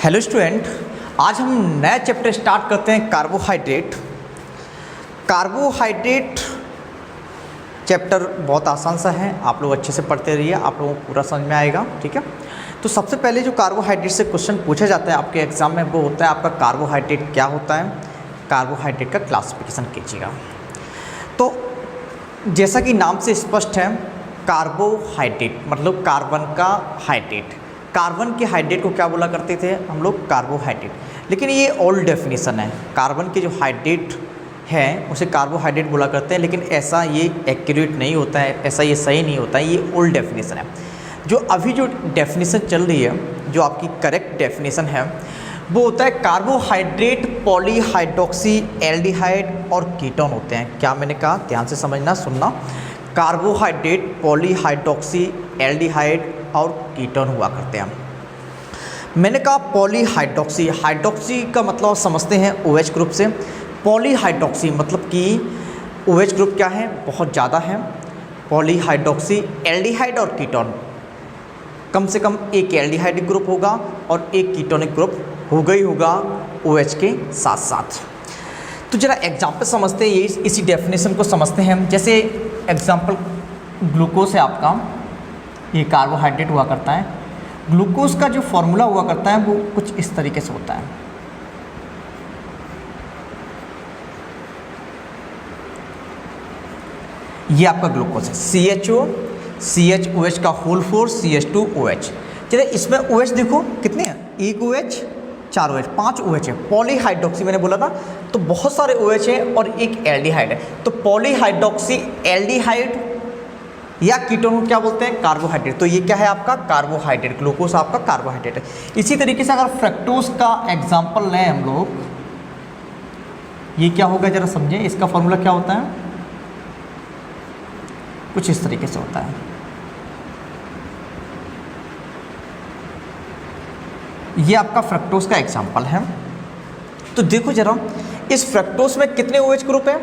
Hello student, आज हम नया चैप्टर स्टार्ट करते हैं कार्बोहाइड्रेट। कार्बोहाइड्रेट चैप्टर बहुत आसान सा है, आप लोग अच्छे से पढ़ते रहिए, आप लोगों को पूरा समझ में आएगा। ठीक है, तो सबसे पहले जो कार्बोहाइड्रेट से क्वेश्चन पूछा जाता है आपके एग्जाम में वो होता है आपका कार्बोहाइड्रेट क्या होता है, कार्बोहाइड्रेट का क्लासिफिकेशन कीजिएगा। तो जैसा कि नाम से स्पष्ट है, कार्बोहाइड्रेट मतलब कार्बन का हाइड्रेट। कार्बन के हाइड्रेट को क्या बोला करते थे हम लोग, कार्बोहाइड्रेट। लेकिन ये ओल्ड डेफिनेशन है, कार्बन के जो हाइड्रेट है उसे कार्बोहाइड्रेट बोला करते हैं, लेकिन ऐसा ये एक्यूरेट नहीं होता है, ऐसा ये सही नहीं होता है, ये ओल्ड डेफिनेशन है। जो अभी जो डेफिनेशन चल रही है, जो आपकी करेक्ट डेफिनेशन है, वो होता है कार्बोहाइड्रेट पॉलीहाइड्रोक्सी एल्डिहाइड और कीटोन होते हैं। क्या मैंने कहा, ध्यान से समझना सुनना। कार्बोहाइड्रेट पॉलीहाइड्रोक्सी एल्डिहाइड और कीटोन हुआ करते हैं। मैंने कहा पॉलीहाइड्रोक्सी, हाइड्रोक्सी का मतलब समझते हैं OH ग्रुप से। पॉलीहाइड्रोक्सी मतलब कि OH ग्रुप क्या है, बहुत ज़्यादा है। पॉलीहाइड्रोक्सी एल्डिहाइड और कीटोन, कम से कम एक एल्डिहाइड ग्रुप होगा और एक कीटोनिक ग्रुप होगा ही होगा OH के साथ साथ। तो जरा एग्जाम्पल समझते हैं, ये इसी डेफिनेशन को समझते हैं हम। जैसे एग्जाम्पल ग्लूकोज है आपका, ये कार्बोहाइड्रेट हुआ करता है। ग्लूकोज का जो फॉर्मूला हुआ करता है वो कुछ इस तरीके से होता है। ये आपका ग्लूकोज है, CHO, CHOH का होल फोर्स, CH2OH। चलिए इसमें OH देखो कितने हैं, एक OH, 4 OH, 5 OH है। पॉलीहाइड्रोक्सी मैंने बोला था, तो बहुत सारे OH है और एक एल्डिहाइड है। तो पॉलीहाइड्रोक्सी एल्डिहाइड या कीटोन को क्या बोलते हैं, कार्बोहाइड्रेट। तो ये क्या है आपका कार्बोहाइड्रेट, ग्लूकोज आपका कार्बोहाइड्रेट है। इसी तरीके से अगर फ्रक्टोज का एग्जांपल लें हम लोग, ये क्या होगा जरा समझें, इसका फॉर्मूला क्या होता है, कुछ इस तरीके से होता है। ये आपका फ्रक्टोज का एग्जांपल है। तो देखो जरा, इस फ्रक्टोज में कितने OH ग्रुप है,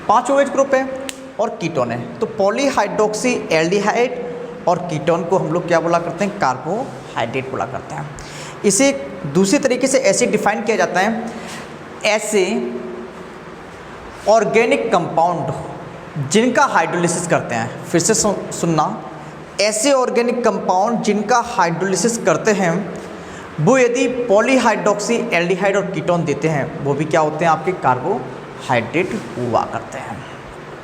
5 OH ग्रुप है और कीटोन है। तो पॉलीहाइड्रोक्सी एल्डिहाइड और कीटोन को हम लोग क्या बोला करते हैं, कार्बोहाइड्रेट बोला करते हैं। इसे दूसरी तरीके से ऐसे डिफाइन किया जाता है, ऐसे ऑर्गेनिक कंपाउंड जिनका हाइड्रोलिसिस करते हैं। फिर से सुनना, ऐसे ऑर्गेनिक कंपाउंड जिनका हाइड्रोलिसिस करते हैं वो यदि पॉलीहाइड्रोक्सी एल्डिहाइड और कीटोन देते हैं, वो भी क्या होते हैं आपके कार्बोहाइड्रेट हुआ करते हैं।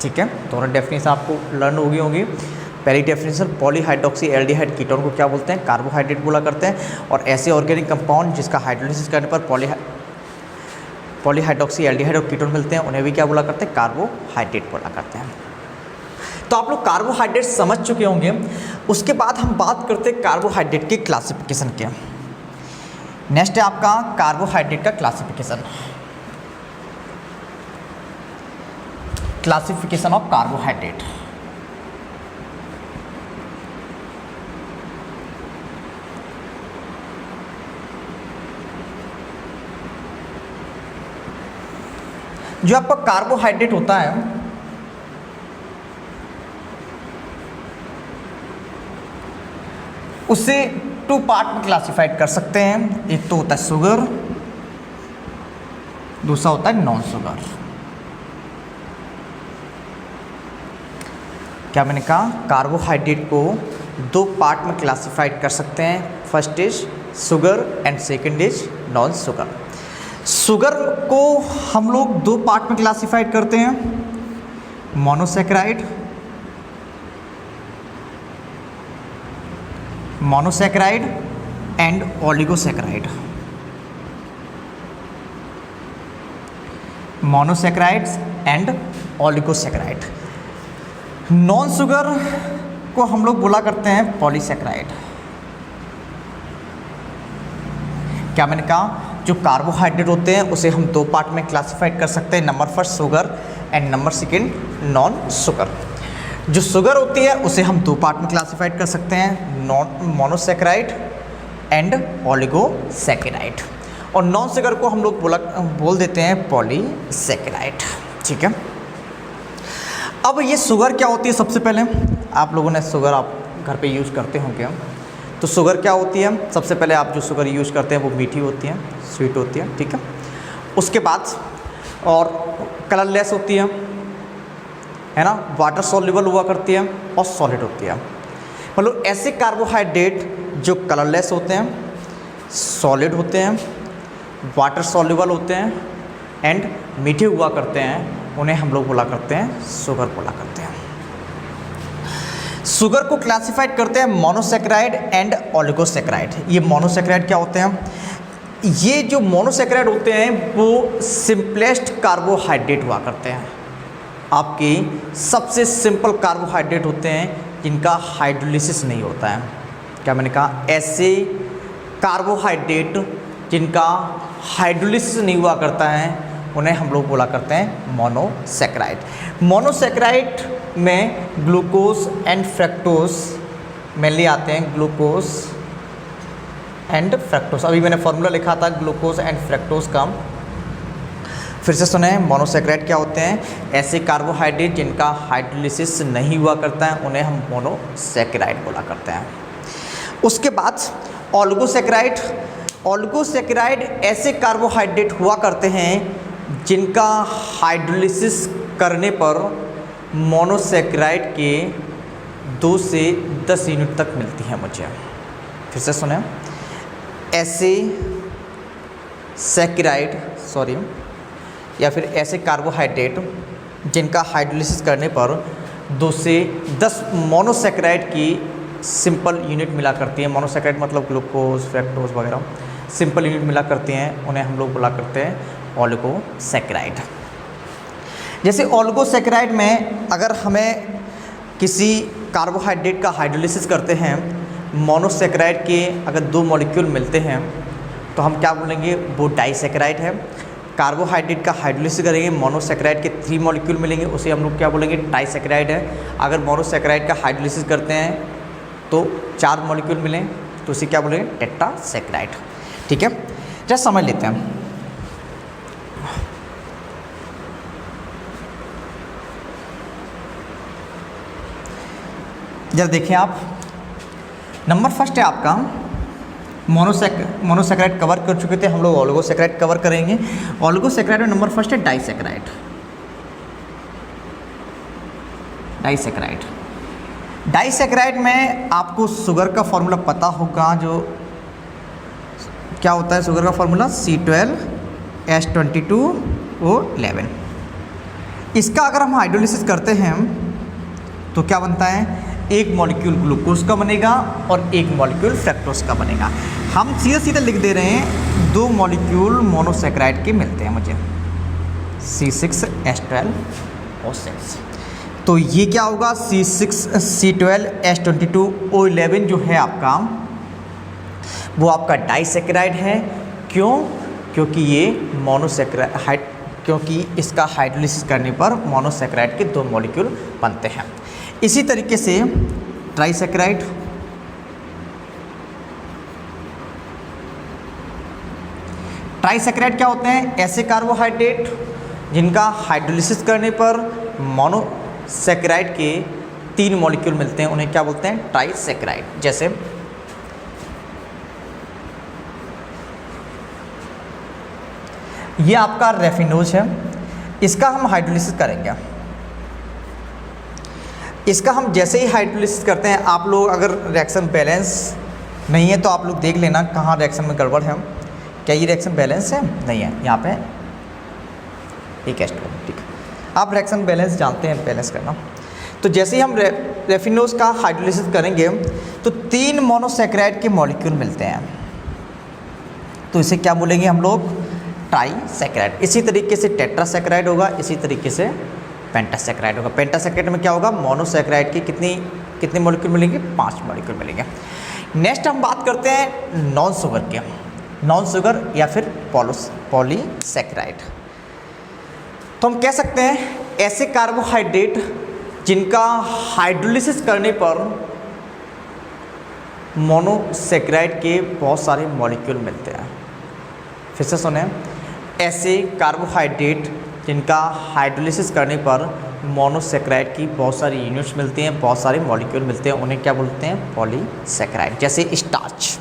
ठीक है, दोनों डेफिनेशन आपको लर्न होगी। पहली डेफिनेशन पॉलीहाइड्रोक्सी एल्डिहाइड कीटोन को क्या बोलते हैं, कार्बोहाइड्रेट बोला करते हैं। और ऐसे ऑर्गेनिक कंपाउंड जिसका हाइड्रोलिसिस करने पर पॉलीहाइड्रोक्सी एल्डिहाइड और कीटोन मिलते हैं, उन्हें भी क्या बोला करते हैं, कार्बोहाइड्रेट बोला करते हैं। तो आप लोग कार्बोहाइड्रेट समझ चुके होंगे। उसके बाद हम बात करते हैं कार्बोहाइड्रेट की क्लासिफिकेशन के। नेक्स्ट है आपका कार्बोहाइड्रेट का क्लासिफिकेशन, क्लासिफिकेशन ऑफ कार्बोहाइड्रेट। जो आपका कार्बोहाइड्रेट होता है उसे 2 पार्ट में क्लासिफाइड कर सकते हैं। एक तो होता है शुगर, दूसरा होता है नॉन शुगर। क्या मैंने कहा, कार्बोहाइड्रेट को 2 पार्ट में क्लासिफाइड कर सकते हैं। First is sugar and second is non sugar. Sugar को हम लोग 2 पार्ट में क्लासिफाइड करते हैं, monosaccharide and oligosaccharide. Monosaccharides and oligosaccharide. Non sugar को हम लोग बोला करते हैं पॉलीसैकेराइड। क्या मैंने कहा, जो कार्बोहाइड्रेट होते हैं उसे हम 2 पार्ट में क्लासिफाइड कर सकते हैं, number first sugar and number second non sugar. जो शुगर होती है उसे हम 2 पार्ट में क्लासिफाइड कर सकते हैं, मोनोसैकेराइड एंड ओलिगोसैकेराइड। और नॉन शुगर को हम लोग बोल देते हैं पॉलीसैकेराइड। ठीक है, अब ये शुगर क्या होती है, सबसे पहले आप लोगों ने शुगर आप घर पे यूज़ करते होंगे। तो शुगर क्या होती है, सबसे पहले आप जो शुगर यूज करते हैं वो मीठी होती है, स्वीट होती है, ठीक है। उसके बाद और कलरलेस होती है ना, वाटर सॉल्युबल हुआ करती है और सॉलिड होती है। मतलब ऐसे कार्बोहाइड्रेट जो कलरलेस होते हैं, सॉलिड होते हैं, वाटर सॉल्युबल होते हैं एंड मीठे हुआ करते हैं, उन्हें हम लोग बोला करते हैं शुगर बोला करते हैं। शुगर को क्लासिफाइड करते हैं मोनोसैकेराइड एंड ओलिगोसैकेराइड। ये मोनोसैकेराइड क्या होते हैं, ये जो मोनोसैकेराइड होते हैं वो सिंपलेस्ट कार्बोहाइड्रेट हुआ करते हैं, आपके सबसे सिंपल कार्बोहाइड्रेट होते हैं जिनका हाइड्रोलिसिस नहीं होता है। क्या मैंने कहा, ऐसे कार्बोहाइड्रेट जिनका हाइड्रोलिसिस नहीं हुआ करता है उन्हें हम लोग बोला करते हैं मोनोसैकेराइड। मोनोसैकेराइड में ग्लूकोज एंड फ्रक्टोज मेनली आते हैं, ग्लूकोज एंड फ्रक्टोज। अभी मैंने फॉर्मूला लिखा था ग्लूकोज एंड फ्रक्टोज का, फिर से सुने। मोनोसैकेराइड क्या होते हैं, ऐसे कार्बोहाइड्रेट जिनका हाइड्रोलिसिस नहीं हुआ करता है उन्हें हम मोनोसैकेराइड बोला करते हैं। उसके बाद ओलिगोसैकेराइड। ओलिगोसैकेराइड ऐसे कार्बोहाइड्रेट हुआ करते हैं जिनका हाइड्रोलिसिस करने पर मोनोसैकेराइड के 2 से 10 यूनिट तक मिलती है मुझे। फिर से सुने, ऐसे सैकेराइड या फिर ऐसे कार्बोहाइड्रेट जिनका हाइड्रोलिसिस करने पर 2 से 10 मोनोसैकेराइड की सिंपल यूनिट मिला करती है। मोनोसैकेराइड मतलब ग्लूकोज, फ्रक्टोज वगैरह सिंपल यूनिट मिला करती हैं, उन्हें हम लोग बोला करते हैं ओलिगोसैकेराइड। जैसे ओलिगोसैकेराइड में अगर हमें किसी कार्बोहाइड्रेट का हाइड्रोलिसिस करते हैं, मोनोसैकेराइड के अगर 2 मॉलिक्यूल मिलते हैं तो हम क्या बोलेंगे, वो डाइसैकेराइड है। कार्बोहाइड्रेट का हाइड्रोलिसिस करेंगे, मोनोसैकेराइड के 3 मॉलिक्यूल मिलेंगे, उसे हम लोग क्या बोलेंगे, ट्राइसैकेराइड है। अगर मोनोसैकेराइड का हाइड्रोलिसिस करते हैं तो 4 मॉलिक्यूल मिलें तो उसे क्या बोलेंगे, टेट्रासैकेराइड। ठीक है, जरा समझ लेते हैं। जरा देखिए आप, नंबर फर्स्ट है आपका मोनोसैकेराइड कवर कर चुके थे हम लोग, ओलिगोसैकेराइड कवर करेंगे। ओलिगोसैकेराइड में नंबर फर्स्ट है डाइसैकेराइड। डाइसैकेराइड में आपको शुगर का फॉर्मूला पता होगा, जो क्या होता है शुगर का फॉर्मूला, C12H22O11। इसका अगर हम हाइड्रोलिसिस करते हैं तो क्या बनता है, एक मॉलिक्यूल ग्लूकोज का बनेगा और एक मॉलिक्यूल फ्रक्टोज का बनेगा। हम सीधे सीधे लिख दे रहे हैं 2 मॉलिक्यूल मोनोसैकेराइड के मिलते हैं मुझे, C6H12O6। तो ये क्या होगा, C12H22O11 जो है आपका, वो आपका डाइसैकेराइड है। क्यों, क्योंकि ये मोनोसैकेराइड, क्योंकि इसका हाइड्रोलिसिस करने पर मोनोसैकेराइड के 2 मॉलिक्यूल बनते हैं। इसी तरीके से ट्राइसैकेराइड, ट्राइसैकेराइड क्या होते हैं, ऐसे कार्बोहाइड्रेट जिनका हाइड्रोलिसिस करने पर मोनोसैकेराइड के 3 मॉलिक्यूल मिलते हैं, उन्हें क्या बोलते हैं, ट्राइसैकेराइड। जैसे ये आपका रेफिनोज है, इसका हम हाइड्रोलिसिस करेंगे। इसका हम जैसे ही हाइड्रोलिसिस करते हैं, आप लोग अगर रिएक्शन बैलेंस नहीं है तो आप लोग देख लेना कहाँ रिएक्शन में गड़बड़ है। क्या ये रिएक्शन बैलेंस है, नहीं है, यहाँ पे एक एस्टर, ठीक है। आप रिएक्शन बैलेंस जानते हैं, बैलेंस करना। तो जैसे ही हम रेफिनोज का हाइड्रोलिसिस करेंगे तो 3 मोनोसैकेराइड के मॉलिक्यूल मिलते हैं, तो इसे क्या बोलेंगे हम लोग, ट्राइसैकेराइड। इसी तरीके से टेट्रासैकेराइड होगा, इसी तरीके से पेंटासैकेराइड होगा। पेंटासैकेराइड में क्या होगा, मोनोसैकेराइड की कितने मॉलिक्यूल मिलेंगे, 5 मॉलिक्यूल मिलेंगे। नेक्स्ट हम बात करते हैं नॉन शुगर के, नॉन शुगर या फिर पॉलीसैकेराइड। तो हम कह सकते हैं ऐसे कार्बोहाइड्रेट जिनका हाइड्रोलिसिस करने पर मोनोसैकेराइड के बहुत सारे मॉलिक्यूल मिलते हैं। फिर से सुने, ऐसे कार्बोहाइड्रेट जिनका हाइड्रोलिसिस करने पर मोनोसेक्राइड की बहुत सारी यूनिट्स मिलती हैं, बहुत सारे मॉलिक्यूल मिलते हैं, उन्हें क्या बोलते हैं? पॉलीसेक्राइड। जैसे स्टार्च,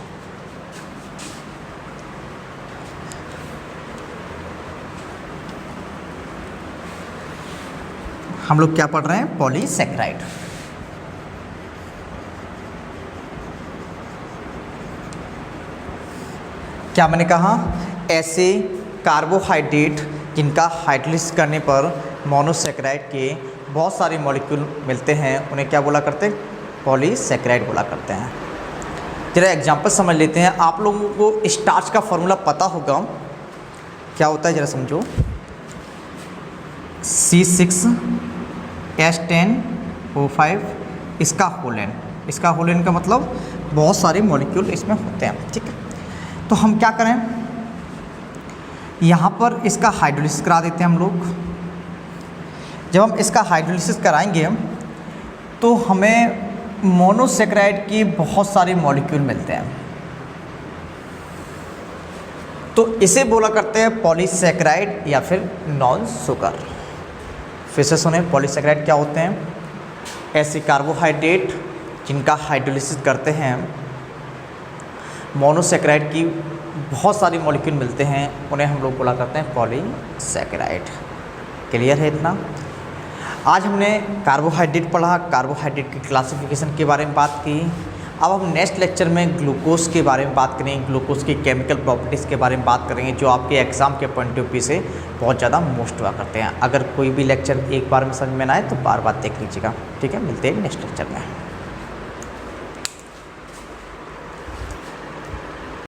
हम लोग क्या पढ़ रहे हैं? पॉलीसेक्राइड। क्या मैंने कहा? ऐसे कार्बोहाइड्रेट जिनका हाइड्रोलाइसिस करने पर मोनोसेक्राइड के बहुत सारे मॉलिक्यूल मिलते हैं, उन्हें क्या बोला करते हैं? पॉलीसेक्राइड बोला करते हैं। जरा एग्जांपल समझ लेते हैं। आप लोगों को स्टार्च का फॉर्मूला पता होगा, क्या होता है जरा समझो। C6H10O5 इसका होलेन, इसका होलेन का मतलब बहुत सारे मॉलिक्यूल इसमें होते हैं, ठीक है। तो हम क्या करें, यहाँ पर इसका हाइड्रोलिसिस करा देते हैं हम लोग। जब हम इसका हाइड्रोलिसिस कराएंगे तो हमें मोनोसेक्राइड की बहुत सारे मॉलिक्यूल मिलते हैं, तो इसे बोला करते हैं पॉलीसेक्राइड या फिर नॉन शुगर। फिर से सुने, पॉलीसेक्राइड क्या होते हैं? ऐसे कार्बोहाइड्रेट जिनका हाइड्रोलिसिस करते हैं, मोनोसेक्राइड की बहुत सारी मॉलिक्यूल मिलते हैं, उन्हें हम लोग बोला करते हैं पॉलीसेक्राइड। क्लियर है इतना? आज हमने कार्बोहाइड्रेट पढ़ा, कार्बोहाइड्रेट की क्लासिफिकेशन के बारे में बात की। अब हम नेक्स्ट लेक्चर में ग्लूकोज के बारे में बात करेंगे, ग्लूकोज की केमिकल प्रॉपर्टीज़ के बारे में बात करेंगे, जो आपके एग्ज़ाम के पॉइंट ऑफ व्यू से बहुत ज़्यादा मोस्ट हुआ करते हैं। अगर कोई भी लेक्चर एक बार में समझ में ना आए तो बार बार देख लीजिएगा, ठीक है। मिलते हैं नेक्स्ट लेक्चर में।